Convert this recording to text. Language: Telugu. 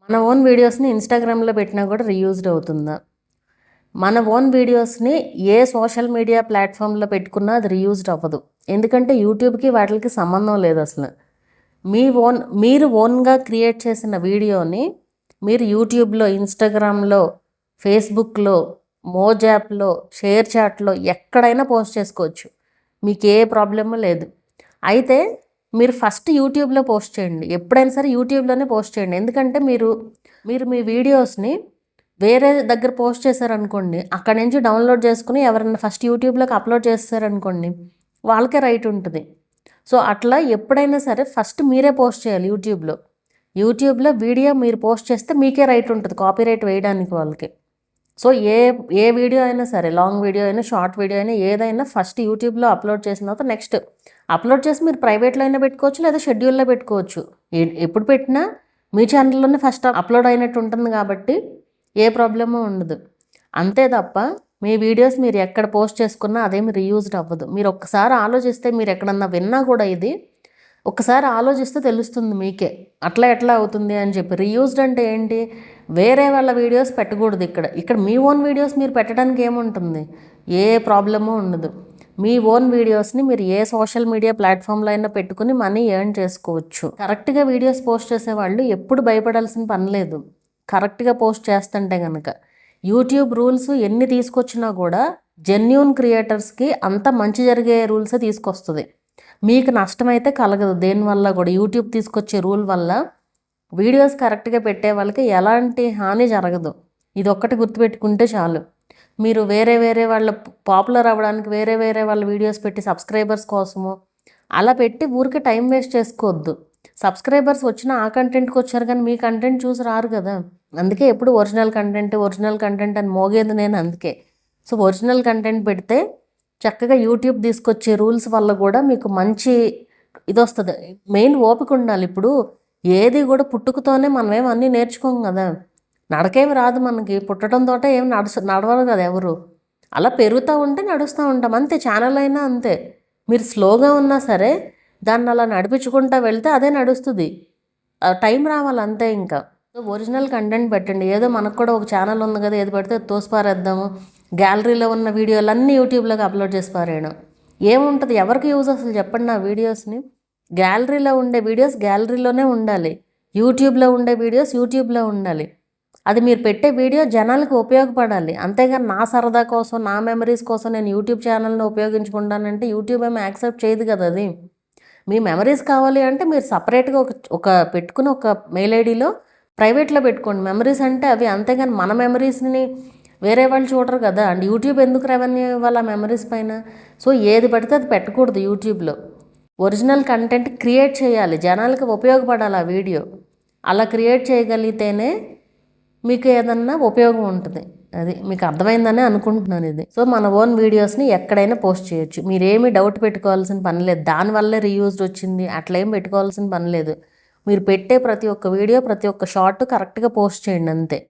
మన ఓన్ వీడియోస్ని ఇన్స్టాగ్రామ్లో పెట్టినా కూడా రీయూజ్డ్ అవుతుందా? మన ఓన్ వీడియోస్ని ఏ సోషల్ మీడియా ప్లాట్ఫామ్లో పెట్టుకున్నా అది రీయూజ్డ్ అవ్వదు. ఎందుకంటే యూట్యూబ్కి వాటికి సంబంధం లేదు అసలు. మీరు ఓన్గా క్రియేట్ చేసిన వీడియోని మీరు యూట్యూబ్లో, ఇన్స్టాగ్రామ్లో, ఫేస్బుక్లో, మోజాప్లో, షేర్ చాట్లో ఎక్కడైనా పోస్ట్ చేసుకోవచ్చు. మీకు ఏ ప్రాబ్లము లేదు. అయితే మీరు ఫస్ట్ యూట్యూబ్లో పోస్ట్ చేయండి. ఎప్పుడైనా సరే యూట్యూబ్లోనే పోస్ట్ చేయండి. ఎందుకంటే మీరు మీ వీడియోస్ని వేరే దగ్గర పోస్ట్ చేశారనుకోండి, అక్కడి నుంచి డౌన్లోడ్ చేసుకుని ఎవరైనా ఫస్ట్ యూట్యూబ్లోకి అప్లోడ్ చేస్తారనుకోండి, వాళ్ళకే రైట్ ఉంటుంది. సో అట్లా ఎప్పుడైనా సరే ఫస్ట్ మీరే పోస్ట్ చేయాలి యూట్యూబ్లో వీడియో మీరు పోస్ట్ చేస్తే మీకే రైట్ ఉంటుంది కాపీరైట్ వేయడానికి వాళ్ళకి. సో ఏ వీడియో అయినా సరే, లాంగ్ వీడియో అయినా, షార్ట్ వీడియో అయినా, ఏదైనా ఫస్ట్ యూట్యూబ్లో అప్లోడ్ చేసిన తర్వాత నెక్స్ట్ అప్లోడ్ చేసి మీరు ప్రైవేట్లో అయినా పెట్టుకోవచ్చు, లేదా షెడ్యూల్లో పెట్టుకోవచ్చు. ఎప్పుడు పెట్టినా మీ ఛానల్లోనే ఫస్ట్ అప్లోడ్ అయినట్టు ఉంటుంది కాబట్టి ఏ ప్రాబ్లము ఉండదు. అంతే తప్ప మీ వీడియోస్ మీరు ఎక్కడ పోస్ట్ చేసుకున్నా అదేమి రీయూజ్డ్ అవ్వదు. మీరు ఒక్కసారి ఆలోచిస్తే, మీరు ఎక్కడన్నా విన్నా కూడా ఇది ఒక్కసారి ఆలోచిస్తే తెలుస్తుంది మీకే ఎట్లా అవుతుంది అని చెప్పి. రీయూజ్డ్ అంటే ఏంటి? వేరే వాళ్ళ వీడియోస్ పెట్టకూడదు. ఇక్కడ మీ ఓన్ వీడియోస్ మీరు పెట్టడానికి ఏముంటుంది? ఏ ప్రాబ్లము ఉండదు. మీ ఓన్ వీడియోస్ని మీరు ఏ సోషల్ మీడియా ప్లాట్ఫామ్లో అయినా పెట్టుకుని మనీ ఎర్న్ చేసుకోవచ్చు. కరెక్ట్గా వీడియోస్ పోస్ట్ చేసేవాళ్ళు ఎప్పుడు భయపడాల్సిన పని లేదు. కరెక్ట్గా పోస్ట్ చేస్తుంటే కనుక యూట్యూబ్ రూల్స్ ఎన్ని తీసుకొచ్చినా కూడా జెన్యూన్ క్రియేటర్స్కి అంత మంచి జరిగే రూల్సే తీసుకొస్తుంది. మీకు నష్టమైతే కలగదు దేనివల్ల కూడా. యూట్యూబ్ తీసుకొచ్చే రూల్ వల్ల వీడియోస్ కరెక్ట్గా పెట్టే వాళ్ళకి ఎలాంటి హాని జరగదు. ఇది ఒక్కటి గుర్తుపెట్టుకుంటే చాలు. మీరు వేరే వాళ్ళ పాపులర్ అవ్వడానికి వేరే వాళ్ళ వీడియోస్ పెట్టి సబ్స్క్రైబర్స్ కోసము అలా పెట్టి ఊరికి టైం వేస్ట్ చేసుకోవద్దు. సబ్స్క్రైబర్స్ వచ్చిన ఆ కంటెంట్కి వచ్చారు కానీ మీ కంటెంట్ చూసి రారు కదా. అందుకే ఎప్పుడు ఒరిజినల్ కంటెంట్ అని మోగేది నేను అందుకే. సో ఒరిజినల్ కంటెంట్ పెడితే చక్కగా యూట్యూబ్ తీసుకొచ్చే రూల్స్ వల్ల కూడా మీకు మంచి ఇది వస్తుంది. మెయిన్ ఓపిక ఉండాలి. ఇప్పుడు ఏది కూడా పుట్టుకతోనే మనమేం అన్నీ నేర్చుకోం కదా. నడకేమి రాదు మనకి, పుట్టడంతో ఏమి నడవరు కదా ఎవరు. అలా పెరుగుతూ ఉంటే నడుస్తూ ఉంటాం అంతే. ఛానల్ అయినా అంతే. మీరు స్లోగా ఉన్నా సరే దాన్ని అలా నడిపించుకుంటూ వెళ్తే అదే నడుస్తుంది. టైం రావాలి అంతే. ఇంకా ఒరిజినల్ కంటెంట్ పెట్టండి. ఏదో మనకు కూడా ఒక ఛానల్ ఉంది కదా, ఏది పడితే తోసిపారేద్దాము, గ్యాలరీలో ఉన్న వీడియోలన్నీ యూట్యూబ్లోకి అప్లోడ్ చేసి పారేయడం ఏముంటుంది? ఎవరికి యూజ్ అసలు చెప్పండి. నా వీడియోస్ని గ్యాలరీలో ఉండే వీడియోస్ గ్యాలరీలోనే ఉండాలి, యూట్యూబ్లో ఉండే వీడియోస్ యూట్యూబ్లో ఉండాలి. అది మీరు పెట్టే వీడియో జనాలకు ఉపయోగపడాలి. అంతేగాని నా సరదా కోసం, నా మెమరీస్ కోసం నేను యూట్యూబ్ ఛానల్ని ఉపయోగించుకుంటానంటే యూట్యూబ్ ఏమీ యాక్సెప్ట్ చేయదు కదా. అది మీ మెమరీస్ కావాలి అంటే మీరు సపరేట్గా ఒక పెట్టుకుని ఒక మెయిల్ ఐడిలో ప్రైవేట్లో పెట్టుకోండి మెమరీస్ అంటే అవి. అంతేగాని మన మెమరీస్ని వేరే వాళ్ళు చూడరు కదా. అండ్ యూట్యూబ్ ఎందుకు రెవెన్యూ ఇవ్వాలి ఆ మెమరీస్ పైన? సో ఏది పడితే అది పెట్టకూడదు యూట్యూబ్లో. ఒరిజినల్ కంటెంట్ క్రియేట్ చేయాలి, జనాలకు ఉపయోగపడాలి ఆ వీడియో. అలా క్రియేట్ చేయగలిగితేనే మీకు ఏదన్నా ఉపయోగం ఉంటుంది. అది మీకు అర్థమైందని అనుకుంటున్నాను ఇది. సో మన ఓన్ వీడియోస్ని ఎక్కడైనా పోస్ట్ చేయొచ్చు. మీరేమీ డౌట్ పెట్టుకోవాల్సిన పని లేదు. దానివల్లే రీయూజ్డ్ వచ్చింది అట్లా ఏం పెట్టుకోవాల్సిన పని లేదు. మీరు పెట్టే ప్రతి ఒక్క వీడియో, ప్రతి ఒక్క షార్ట్ కరెక్ట్గా పోస్ట్ చేయండి అంతే.